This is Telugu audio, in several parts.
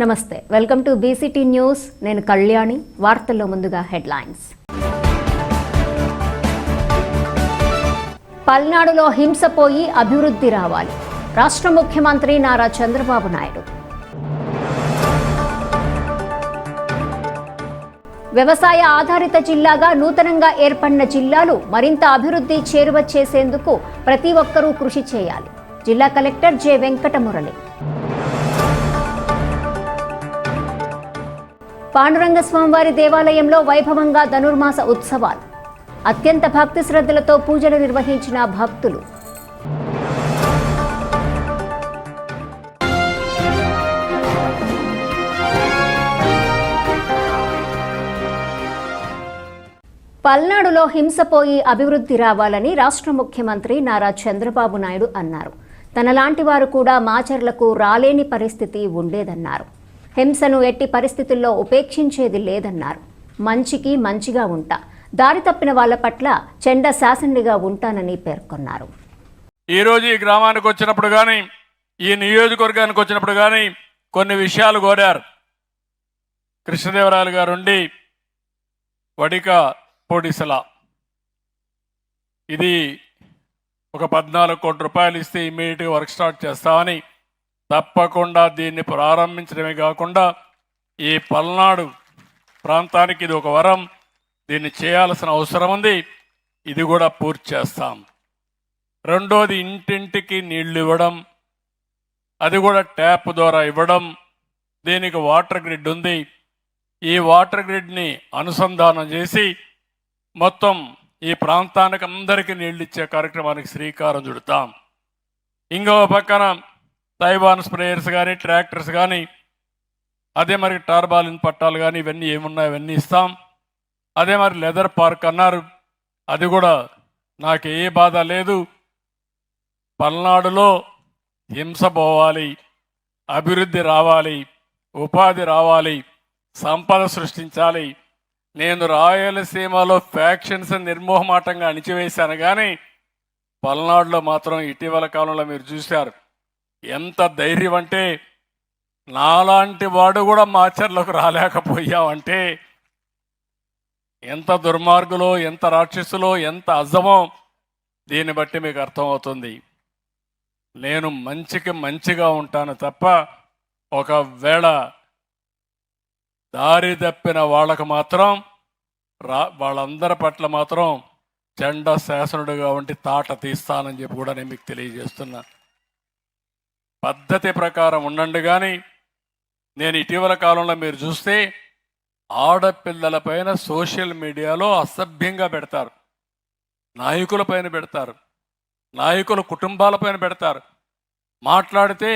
నమస్తే, వెల్కమ్ టు బీసీటీ న్యూస్. నేను కళ్యాణి. వార్తల్లో ముందుగా హెడ్లైన్స్. పల్నాడులో హింస పోయి అభివృద్ధి రావాలి. రాష్ట్ర ముఖ్యమంత్రి నారా చంద్రబాబు నాయుడు. వ్యవసాయ ఆధారిత జిల్లాగా నూతనంగా ఏర్పడిన జిల్లాలు మరింత అభివృద్ధి చేరువ చేసేందుకు ప్రతి ఒక్కరూ కృషి చేయాలి. జిల్లా కలెక్టర్ జె వెంకటమురళి. పాండురంగ స్వామివారి దేవాలయంలో వైభవంగా ధనుర్మాస ఉత్సవాలు. అత్యంత భక్తి శ్రద్ధలతో పూజలు నిర్వహించిన భక్తులు. పల్నాడులో హింసపోయి అభివృద్ధి రావాలని రాష్ట్ర ముఖ్యమంత్రి నారా చంద్రబాబు నాయుడు అన్నారు. తనలాంటి వారు కూడా మాచర్లకు రాలేని పరిస్థితి ఉండేదన్నారు. హింసను ఎట్టి పరిస్థితుల్లో ఉపేక్షించేది లేదన్నారు. మంచికి మంచిగా ఉంటా, దారి తప్పిన వాళ్ల పట్ల చెండ శాసనుడిగా ఉంటానని పేర్కొన్నారు. ఈరోజు ఈ గ్రామానికి వచ్చినప్పుడు కానీ, ఈ నియోజకవర్గానికి వచ్చినప్పుడు కానీ కొన్ని విషయాలు కోరారు. కృష్ణదేవరాయలు గారు ఉండి వడిక పోడిసల ఇది ఒక 14 కోట్ల రూపాయలు ఇస్తే ఇమ్మీడియట్గా వర్క్ స్టార్ట్ చేస్తామని, తప్పకుండా దీన్ని ప్రారంభించడమే కాకుండా ఈ పల్నాడు ప్రాంతానికి ఇది ఒక వరం, దీన్ని చేయాల్సిన అవసరం ఉంది. ఇది కూడా పూర్తి చేస్తాం. రెండోది, ఇంటింటికి నీళ్లు ఇవ్వడం, అది కూడా ట్యాప్ ద్వారా ఇవ్వడం. దీనికి వాటర్ గ్రిడ్ ఉంది. ఈ వాటర్ గ్రిడ్ని అనుసంధానం చేసి మొత్తం ఈ ప్రాంతానికి అందరికీ నీళ్ళు ఇచ్చే కార్యక్రమానికి శ్రీకారం చుడతాం. ఇంకో పక్కన తైవాన్ స్ప్రేయర్స్ కానీ, ట్రాక్టర్స్ కానీ, అదే మరి టార్బాలిన్ పట్టాలు కానీ, ఇవన్నీ ఏమున్నాయి ఇవన్నీ ఇస్తాం. అదే మరి లెదర్ పార్క్ అన్నారు, అది కూడా నాకు ఏ బాధ లేదు. పల్నాడులో హింస పోవాలి, అభివృద్ధి రావాలి, ఉపాధి రావాలి, సంపద సృష్టించాలి. నేను రాయలసీమలో ఫ్యాక్షన్స్ నిర్మోహమాటంగా అణిచివేశాను, కానీ పల్నాడులో మాత్రం ఇటీవల కాలంలో మీరు చూశారు ఎంత ధైర్యం అంటే, నాలాంటి వాడు కూడా మాచర్లకు రాలేకపోయావంటే ఎంత దుర్మార్గులో, ఎంత రాక్షసులో, ఎంత అజమో దీన్ని బట్టి మీకు అర్థమవుతుంది. నేను మంచికి మంచిగా ఉంటాను తప్ప ఒకవేళ దారి తప్పిన వాళ్ళకు మాత్రం వాళ్ళందరి పట్ల మాత్రం చెండ శాసనుడిగా ఉండి తాట తీస్తానని చెప్పి కూడా నేను మీకు తెలియజేస్తున్నా. పద్ధతి ప్రకారం ఉండండి. కానీ నేను ఇటీవల కాలంలో మీరు చూస్తే ఆడపిల్లల పైన సోషల్ మీడియాలో అసభ్యంగా పెడతారు, నాయకుల పైన పెడతారు, నాయకుల కుటుంబాలపైన పెడతారు. మాట్లాడితే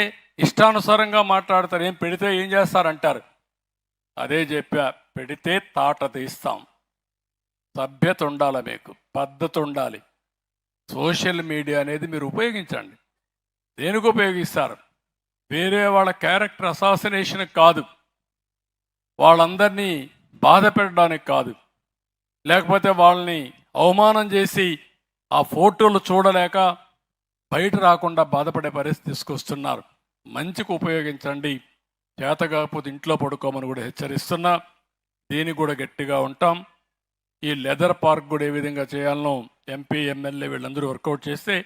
ఇష్టానుసారంగా మాట్లాడతారు. ఏం పెడితే ఏం చేస్తారంటారు. అదే చెప్పా, పెడితే తాట తీస్తాం. సభ్యత ఉండాలి, మీకు పద్ధతి ఉండాలి. సోషల్ మీడియా అనేది మీరు ఉపయోగించండి. దేనికి ఉపయోగిస్తారు? వేరే వాళ్ళ క్యారెక్టర్ అసాసినేషన్ కాదు, వాళ్ళందరినీ బాధ పెట్టడానికి కాదు, లేకపోతే వాళ్ళని అవమానం చేసి ఆ ఫోటోలు చూడలేక బయట రాకుండా బాధపడే పరిస్థితి తీసుకొస్తున్నారు. మంచికి ఉపయోగించండి. చేత కాకపోతే ఇంట్లో పడుకోమని కూడా హెచ్చరిస్తున్నా. దీనికి కూడా గట్టిగా ఉంటాం. ఈ లెదర్ పార్క్ కూడా ఏ విధంగా చేయాలనో ఎంపీ, ఎమ్మెల్యే వీళ్ళందరూ వర్కౌట్ చేస్తే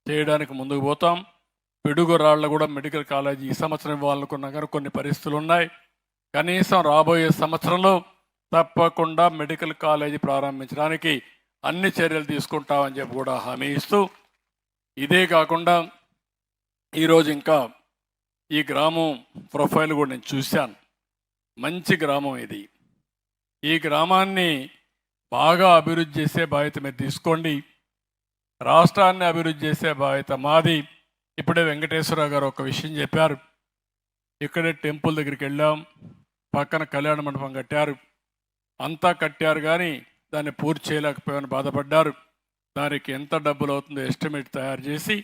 చేయడానికి ముందుకు పోతాం. పిడుగు రాళ్ళ కూడా మెడికల్ కాలేజీ ఈ సంవత్సరం ఇవ్వాలనుకున్నా కానీ కొన్ని పరిస్థితులు ఉన్నాయి. కనీసం రాబోయే సంవత్సరంలో తప్పకుండా మెడికల్ కాలేజీ ప్రారంభించడానికి అన్ని చర్యలు తీసుకుంటామని చెప్పి కూడా హామీ ఇస్తూ, ఇదే కాకుండా ఈరోజు ఇంకా ఈ గ్రామం ప్రొఫైల్ కూడా నేను చూశాను. మంచి గ్రామం ఇది. ఈ గ్రామాన్ని బాగా అభివృద్ధి చేసే బాధ్యత మీరు తీసుకోండి. రాష్ట్రాన్ని అభివృద్ధి చేసే బాధ్యత మాది. ఇప్పుడే వెంకటేశ్వరరావు గారు ఒక విషయం చెప్పారు. ఇక్కడే టెంపుల్ దగ్గరికి వెళ్ళాం, పక్కన కళ్యాణ మండపం కట్టారు, అంతా కట్టారు కానీ దాన్ని పూర్తి చేయలేకపోయామని బాధపడ్డారు. దానికి ఎంత డబ్బులు అవుతుందో ఎస్టిమేట్ తయారు చేసి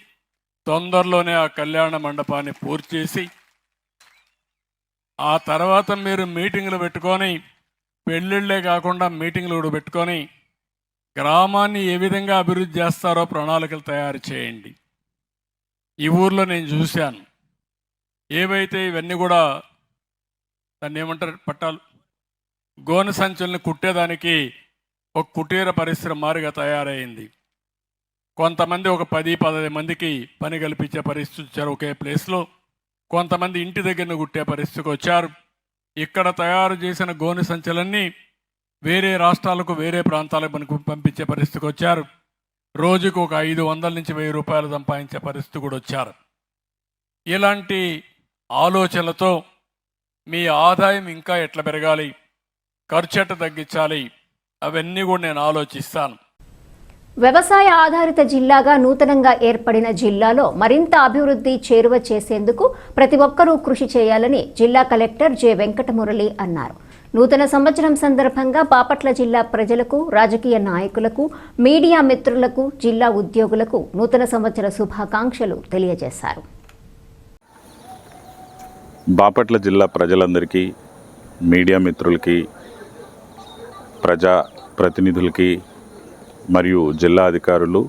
తొందరలోనే ఆ కళ్యాణ మండపాన్ని పూర్తి చేసి, ఆ తర్వాత మీరు మీటింగ్లు పెట్టుకొని, పెళ్ళిళ్ళే కాకుండా మీటింగ్లు కూడా పెట్టుకొని గ్రామాన్ని ఏ విధంగా అభివృద్ధి చేస్తారో ప్రణాళికలు తయారు చేయండి. ఈ ఊర్లో నేను చూశాను, ఏవైతే ఇవన్నీ కూడా దాన్ని ఏమంటారు, పట్టాలు, గోనె సంచుల్ని కుట్టేదానికి ఒక కుటీర పరిశ్రమ మారిగా తయారైంది. కొంతమంది ఒక 10-15 మందికి పని కల్పించే పరిస్థితి వచ్చారు ఒకే ప్లేస్లో. కొంతమంది ఇంటి దగ్గర కుట్టే పరిస్థితికి వచ్చారు. ఇక్కడ తయారు చేసిన గోనె సంచులన్నీ వేరే రాష్ట్రాలకు, వేరే ప్రాంతాలకు మనకు పంపించే పరిస్థితికి వచ్చారు. రోజుకు ఒక 500 నుంచి 1000 రూపాయలు సంపాదించే పరిస్థితి కూడా వచ్చారు. ఇలాంటి ఆలోచనలతో మీ ఆదాయం ఇంకా ఎట్లా పెరగాలి, ఖర్చు ఎట్లా తగ్గించాలి, అవన్నీ కూడా నేను ఆలోచిస్తాను. వ్యవసాయ ఆధారిత జిల్లాగా నూతనంగా ఏర్పడిన జిల్లాలో మరింత అభివృద్ధి చేరువ చేసేందుకు ప్రతి ఒక్కరూ కృషి చేయాలని జిల్లా కలెక్టర్ జె వెంకటమురళి అన్నారు. నూతన సంవత్సరం సందర్భంగా బాపట్ల జిల్లా ప్రజలకు, రాజకీయ నాయకులకు, మీడియా మిత్రులకు, జిల్లా ఉద్యోగులకు నూతన సంవత్సర శుభాకాంక్షలు తెలియజేశారు. బాపట్ల జిల్లా ప్రజలందరికీ, మీడియా మిత్రులకి, ప్రజా ప్రతినిధులకి మరియు జిల్లా అధికారులు,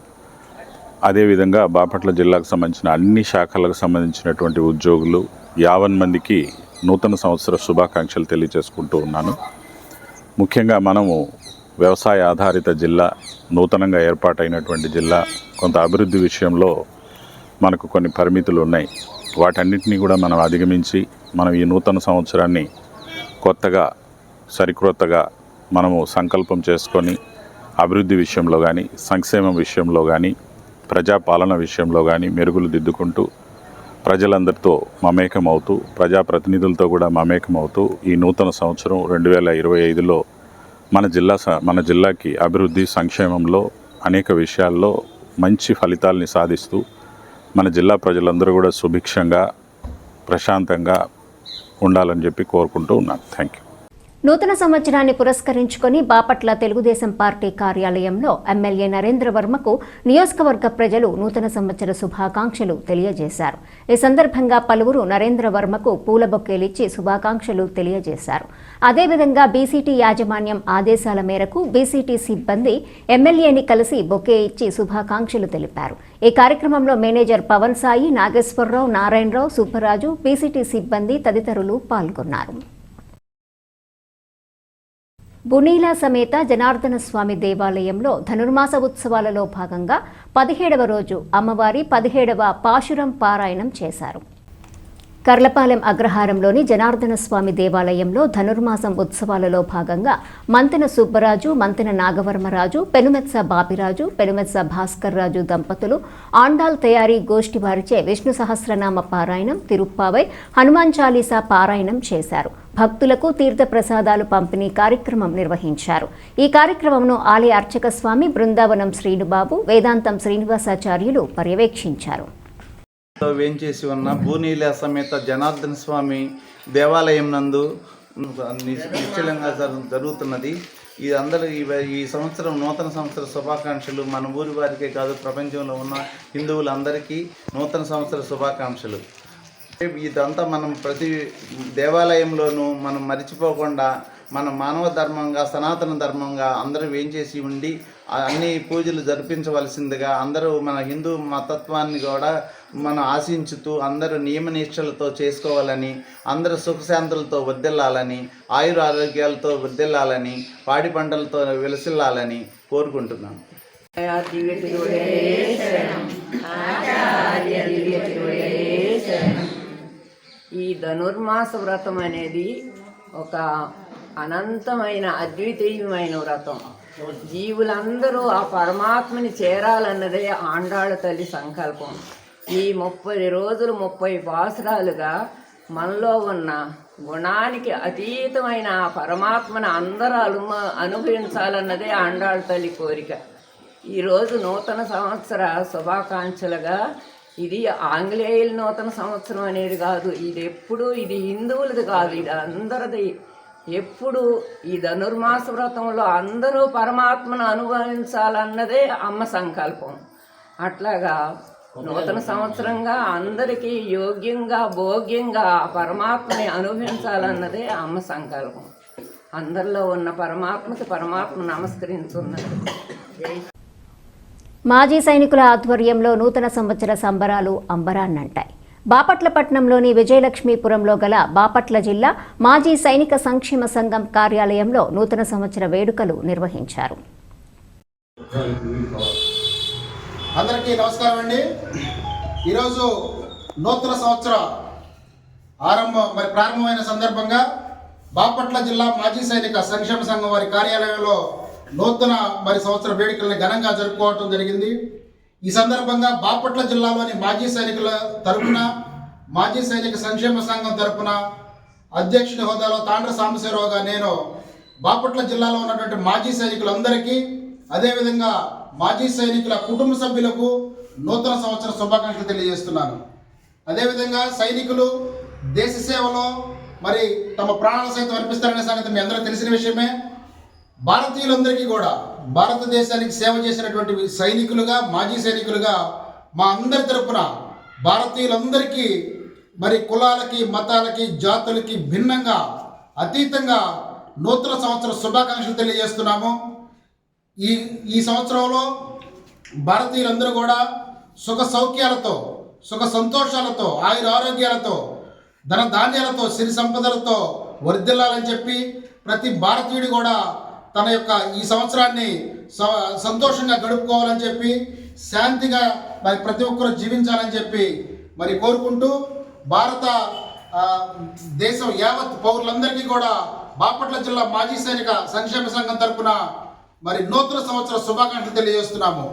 అదేవిధంగా బాపట్ల జిల్లాకు సంబంధించిన అన్ని శాఖలకు సంబంధించినటువంటి ఉద్యోగులు 50 మందికి నూతన సంవత్సర శుభాకాంక్షలు తెలియజేసుకుంటూ ఉన్నాను. ముఖ్యంగా మనము వ్యవసాయ ఆధారిత జిల్లా, నూతనంగా ఏర్పాటైనటువంటి జిల్లా, కొంత అభివృద్ధి విషయంలో మనకు కొన్ని పరిమితులు ఉన్నాయి. వాటన్నిటినీ కూడా మనం అధిగమించి మనం ఈ నూతన సంవత్సరాన్ని కొత్తగా, సరికొత్తగా మనము సంకల్పం చేసుకొని అభివృద్ధి విషయంలో కానీ, సంక్షేమం విషయంలో కానీ, ప్రజాపాలన విషయంలో కానీ మెరుగులు దిద్దుకుంటూ ప్రజలందరితో మమేకమవుతూ, ప్రజాప్రతినిధులతో కూడా మమేకమవుతూ ఈ నూతన సంవత్సరం 2025లో మన జిల్లాకి అభివృద్ధి, సంక్షేమంలో అనేక విషయాల్లో మంచి ఫలితాలని సాధిస్తూ మన జిల్లా ప్రజలందరూ కూడా సుభిక్షంగా, ప్రశాంతంగా ఉండాలని చెప్పి కోరుకుంటూ ఉన్నాను. Thank you. నూతన సంవత్సరాన్ని పురస్కరించుకొని బాపట్ల తెలుగుదేశం పార్టీ కార్యాలయంలో ఎమ్మెల్యే నరేంద్ర వర్మకు నియోజకవర్గ ప్రజలు నూతన సంవత్సర శుభాకాంక్షలు తెలియజేశారు. ఈ సందర్భంగా పలువురు నరేంద్ర వర్మకు పూల బొకేలిచ్చి శుభాకాంక్షలు తెలియజేశారు. అదేవిధంగా బీసీటీ యాజమాన్యం ఆదేశాల మేరకు బీసీటీ సిబ్బంది ఎమ్మెల్యేని కలిసి బొకే ఇచ్చి శుభాకాంక్షలు తెలిపారు. ఈ కార్యక్రమంలో మేనేజర్ పవన్ సాయి, నాగేశ్వరరావు, నారాయణరావు, సుబ్బరాజు, బీసీటీ సిబ్బంది తదితరులు పాల్గొన్నారు. బునీలా సమేత జనార్దన స్వామి దేవాలయంలో ధనుర్మాస ఉత్సవాలలో భాగంగా 17వ రోజు అమ్మవారి 17వ పాశురం పారాయణం చేశారు. కర్లపాలెం అగ్రహారంలోని జనార్దన స్వామి దేవాలయంలో ధనుర్మాసం ఉత్సవాలలో భాగంగా మంతెన సుబ్బరాజు, మంతెన నాగవర్మరాజు, పెనుమెత్స బాపిరాజు, పెనుమెత్స భాస్కర్ రాజు దంపతులు ఆండాల్ తయారీ గోష్ఠి వారిచే విష్ణు సహస్రనామ పారాయణం, తిరుప్పావై, హనుమాన్ చాలీసా పారాయణం చేశారు. భక్తులకు తీర్థ ప్రసాదాలు పంపిణీ కార్యక్రమం నిర్వహించారు. ఈ కార్యక్రమంను ఆలయ అర్చక స్వామి బృందావనం శ్రీనుబాబు, వేదాంతం శ్రీనివాసాచార్యులు పర్యవేక్షించారు. వేంచేసి ఉన్న భూనీల సమేత జనార్దన స్వామి దేవాలయం నందు నిశ్చలంగా జరుగుతున్నది. ఈ అందరూ ఈ సంవత్సరం నూతన సంవత్సర శుభాకాంక్షలు. మన ఊరి వారికే కాదు, ప్రపంచంలో ఉన్న హిందువులందరికీ నూతన సంవత్సర శుభాకాంక్షలు. ఇదంతా మనం ప్రతి దేవాలయంలోనూ మనం మర్చిపోకుండా మన మానవ ధర్మంగా, సనాతన ధర్మంగా అందరూ వేంచేసి ఉండి అన్ని పూజలు జరిపించవలసిందిగా అందరూ మన హిందూ మతత్వాన్ని కూడా మనం ఆశించుతూ అందరూ నియమనిష్టలతో చేసుకోవాలని, అందరూ సుఖశాంతులతో వర్ధిల్లాలని, ఆయుర ఆరోగ్యాలతో వర్ధిల్లాలని, పాడి పంటలతో విలసిల్లాలని కోరుకుంటున్నాను. ఈ ధనుర్మాస వ్రతం అనేది ఒక అనంతమైన, అద్వితీయమైన వ్రతం. జీవులందరూ ఆ పరమాత్మని చేరాలన్నదే ఆండాళ్ళ తల్లి సంకల్పం. ఈ 30 రోజులు 30 పాసురాలుగా మనలో ఉన్న గుణానికి అతీతమైన ఆ పరమాత్మను అందరూ అనుభవించాలన్నదే ఆండాళ్ళ తల్లి కోరిక. ఈరోజు నూతన సంవత్సర శుభాకాంక్షలుగా, ఇది ఆంగ్లేయుల నూతన సంవత్సరం అనేది కాదు, ఇది హిందువులది కాదు, ఇది అందరిది. ఎప్పుడు ఈ ధనుర్మాస వ్రతంలో అందరూ పరమాత్మను అనుభవించాలన్నదే అమ్మ సంకల్పం. అట్లాగా నూతన సంవత్సరంగా అందరికీ యోగ్యంగా, భోగ్యంగా పరమాత్మని అనుభవించాలన్నదే అమ్మ సంకల్పం. అందరిలో ఉన్న పరమాత్మ నమస్కరించున్నది. మాజీ సైనికుల ఆధ్వర్యంలో నూతన సంవత్సర సంబరాలు అంబరాన్నంటాయి. బాపట్లపట్నంలోని విజయలక్ష్మీపురంలో గల బాపట్ల జిల్లా మాజీ సైనిక సంక్షేమ సంఘం కార్యాలయంలో నూతన సంవత్సర వేడుకలు నిర్వహించారు. అందరికీ నమస్కారం అండి. ఈరోజు నూతన సంవత్సర ప్రారంభమైన సందర్భంగా బాపట్ల జిల్లా మాజీ సైనిక సంక్షేమ సంఘం వారి కార్యాలయంలో నూతన సంవత్సర వేడుకలను ఘనంగా జరుపుకోవడం జరిగింది. ఈ సందర్భంగా బాపట్ల జిల్లాలోని మాజీ సైనికుల తరపున మాజీ సైనిక సంక్షేమ సంఘం తరపున అధ్యక్షుని హోదాలో తాండ్ర సాంబశివరావుగా నేను బాపట్ల జిల్లాలో ఉన్నటువంటి మాజీ సైనికులందరికీ, అదేవిధంగా మాజీ సైనికుల కుటుంబ సభ్యులకు నూతన సంవత్సర శుభాకాంక్షలు తెలియజేస్తున్నాను. అదేవిధంగా సైనికులు దేశ సేవలో తమ ప్రాణాలు సైతం అర్పిస్తారనే సంగతి మీ అందరూ తెలిసిన విషయమే. భారతీయులందరికీ కూడా భారతదేశానికి సేవ చేసినటువంటి సైనికులుగా, మాజీ సైనికులుగా మా అందరి తరపున భారతీయులందరికీ కులాలకి, మతాలకి, జాతులకి భిన్నంగా, అతీతంగా నూతన సంవత్సర శుభాకాంక్షలు తెలియజేస్తున్నాము. ఈ సంవత్సరంలో భారతీయులందరూ కూడా సుఖ సౌఖ్యాలతో, సుఖ సంతోషాలతో, ఆయుర ఆరోగ్యాలతో, ధన ధాన్యాలతో, సిరి సంపదలతో వర్ధిల్లాలని చెప్పి ప్రతి భారతీయుడు కూడా తన యొక్క ఈ సంవత్సరాన్ని సంతోషంగా గడుపుకోవాలని చెప్పి, శాంతిగా ప్రతి ఒక్కరూ జీవించాలని చెప్పి కోరుకుంటూ, భారత దేశం యావత్ పౌరులందరికీ కూడా బాపట్ల జిల్లా మాజీ సైనిక సంక్షేమ సంఘం తరపున నూతన సంవత్సర శుభాకాంక్షలు తెలియజేస్తున్నాము.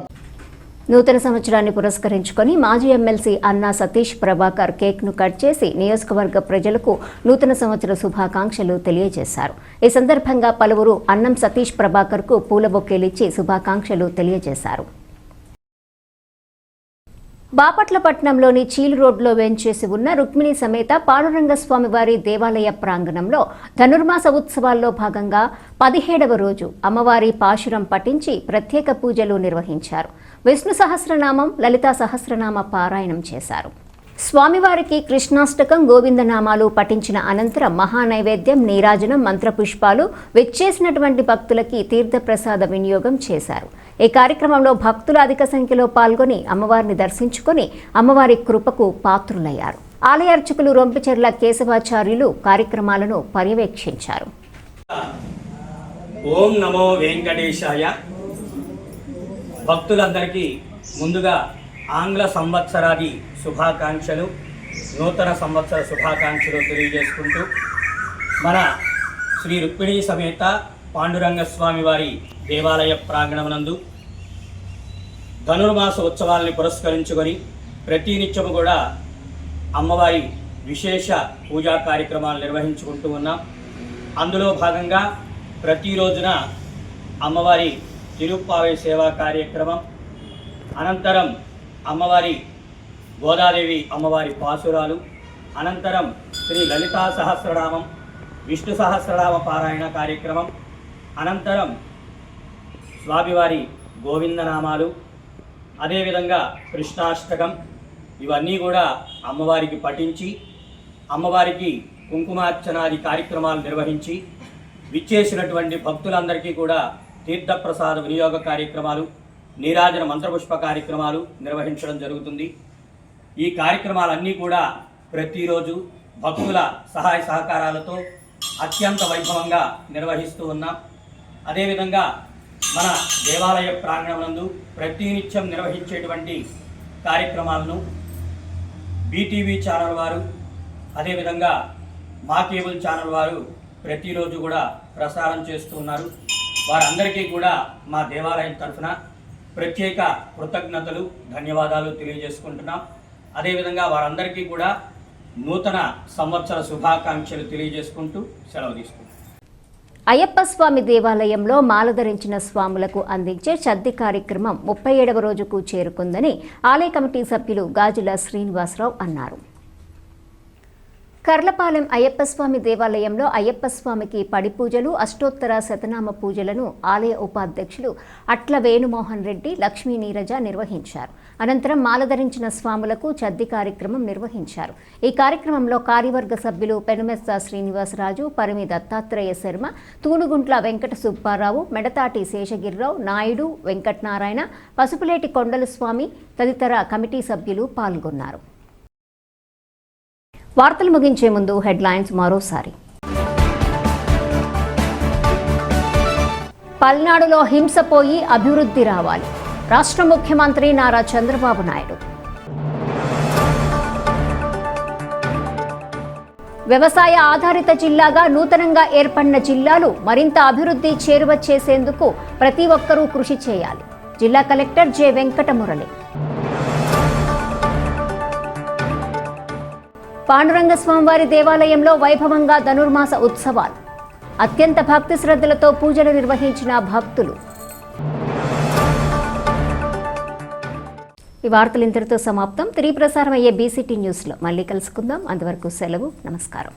నూతన సంవత్సరాన్ని పురస్కరించుకొని మాజీ ఎమ్మెల్సీ అన్నా సతీష్ ప్రభాకర్ కేక్ను కట్ చేసి నియోజకవర్గ ప్రజలకు నూతన సంవత్సర శుభాకాంక్షలు తెలియజేశారు. ఈ సందర్భంగా పలువురు అన్నం సతీష్ ప్రభాకర్కు పూల బొకేలిచ్చి శుభాకాంక్షలు తెలియజేశారు. బాపట్లపట్నంలోని చీలు రోడ్లో వేంచేసి ఉన్న రుక్మిణి సమేత పాండురంగస్వామి వారి దేవాలయ ప్రాంగణంలో ధనుర్మాస ఉత్సవాల్లో భాగంగా 17వ రోజు అమ్మవారి పాశురం పఠించి ప్రత్యేక పూజలు నిర్వహించారు. విష్ణు సహస్రనామం, లలితా సహస్రనామ పారాయణం చేశారు. స్వామివారికి కృష్ణాష్టకం, గోవిందనామాలు పఠించిన అనంతరం మహానైవేద్యం, నీరాజనం, మంత్రపుష్పాలు విచ్చేసినటువంటి భక్తులకి తీర్థప్రసాద వినియోగం చేశారు. ఈ కార్యక్రమంలో భక్తులు అధిక సంఖ్యలో పాల్గొని అమ్మవారిని దర్శించుకొని అమ్మవారి కృపకు పాత్రులయ్యారు. ఆలయ అర్చకులు రొంపిచెర్ల కేశవాచార్యులు కార్యక్రమాలను పర్యవేక్షించారు. ఓం నమో వెంకటేశాయ. భక్తులందరికీ ముందుగా ఆంగ్ల సంవత్సరాది శుభాకాంక్షలు, నూతన సంవత్సర శుభాకాంక్షలు తెలియజేసుకుంటూ, మన శ్రీ రుక్మిణీ సమేత పాండురంగస్వామి వారి దేవాలయ ప్రాంగణమునందు ధనుర్మాస ఉత్సవాల్ని పురస్కరించుకొని ప్రతినిత్యము కూడా అమ్మవారి విశేష పూజా కార్యక్రమాలు నిర్వహించుకుంటూ ఉన్నాం. అందులో భాగంగా ప్రతిరోజున అమ్మవారి తిరుప్పావై సేవా కార్యక్రమం, అనంతరం అమ్మవారి గోదాదేవి అమ్మవారి పాసురాలు, అనంతరం శ్రీ లలితా సహస్రనామం, విష్ణు సహస్రనామ పారాయణ కార్యక్రమం, అనంతరం స్వామివారి గోవిందనామాలు, అదేవిధంగా కృష్ణాష్టకం, ఇవన్నీ కూడా అమ్మవారికి పఠించి అమ్మవారికి కుంకుమార్చనాది కార్యక్రమాలు నిర్వహించి విచ్చేసినటువంటి భక్తులందరికీ కూడా తీర్థప్రసాద వినియోగ కార్యక్రమాలు, నీరాజన మంత్రపుష్ప కార్యక్రమాలు నిర్వహించడం జరుగుతుంది. ఈ కార్యక్రమాలన్నీ కూడా ప్రతిరోజు భక్తుల సహాయ సహకారాలతో అత్యంత వైభవంగా నిర్వహిస్తూ ఉన్నాం. అదేవిధంగా మన దేవాలయ ప్రాంగణంలో ప్రతినిత్యం నిర్వహించేటువంటి కార్యక్రమాలను బీటీవీ ఛానల్ వారు, అదేవిధంగా మా కేబుల్ ఛానల్ వారు ప్రతిరోజు కూడా ప్రసారం చేస్తూ ఉన్నారు. వారందరికీ కూడా మా దేవాలయం తరఫున ప్రత్యేక కృతజ్ఞతలు, ధన్యవాదాలు తెలియజేసుకుంటున్నాం. అదేవిధంగా వారందరికీ కూడా నూతన సంవత్సర శుభాకాంక్షలు తెలియజేసుకుంటూ సెలవు తీసుకుంటాం. అయ్యప్ప స్వామి దేవాలయంలో మాల ధరించిన స్వాములకు అందించే చద్ది కార్యక్రమం 37వ రోజుకు చేరుకుందని ఆలయ కమిటీ సభ్యులు గాజుల శ్రీనివాసరావు అన్నారు. కర్లపాలెం అయ్యప్పస్వామి దేవాలయంలో అయ్యప్పస్వామికి పడి పూజలు, అష్టోత్తర శతనామ పూజలను ఆలయ ఉపాధ్యక్షులు అట్ల వేణుమోహన్ రెడ్డి, లక్ష్మీ నీరజ నిర్వహించారు. అనంతరం మాల ధరించిన స్వాములకు చద్ది కార్యక్రమం నిర్వహించారు. ఈ కార్యక్రమంలో కార్యవర్గ సభ్యులు పెనుమెస్త శ్రీనివాసరాజు, పరిమి దత్తాత్రేయ శర్మ, తూనుగుంట్ల వెంకట సుబ్బారావు, మెడతాటి శేషగిరిరావు, నాయుడు, వెంకటనారాయణ, పసుపులేటి కొండల స్వామి తదితర కమిటీ సభ్యులు పాల్గొన్నారు. వార్తలు ముగించే ముందు హెడ్లైన్స్ మరోసారి. పల్నాడులో హింస పోయి అభివృద్ధి రావాలి. రాష్ట్ర ముఖ్యమంత్రి నారా చంద్రబాబు నాయుడు. వ్యవసాయ ఆధారిత జిల్లాగా నూతనంగా ఏర్పడిన జిల్లాలు మరింత అభివృద్ధి చేరువ చేసేందుకు ప్రతి ఒక్కరూ కృషి చేయాలి. జిల్లా కలెక్టర్ జె వెంకటమురళి. పాండురంగ స్వామివారి దేవాలయంలో వైభవంగా ధనుర్మాస ఉత్సవాలు. అత్యంత భక్తి శ్రద్ధలతో పూజలు నిర్వహించిన భక్తులు. ఈ వార్తలు ఇంతటితో సమాప్తం. తిరిగి ప్రసారం అయ్యే బీసీటీ న్యూస్లో మళ్ళీ కలుసుకుందాం. అంతవరకు సెలవు. నమస్కారం.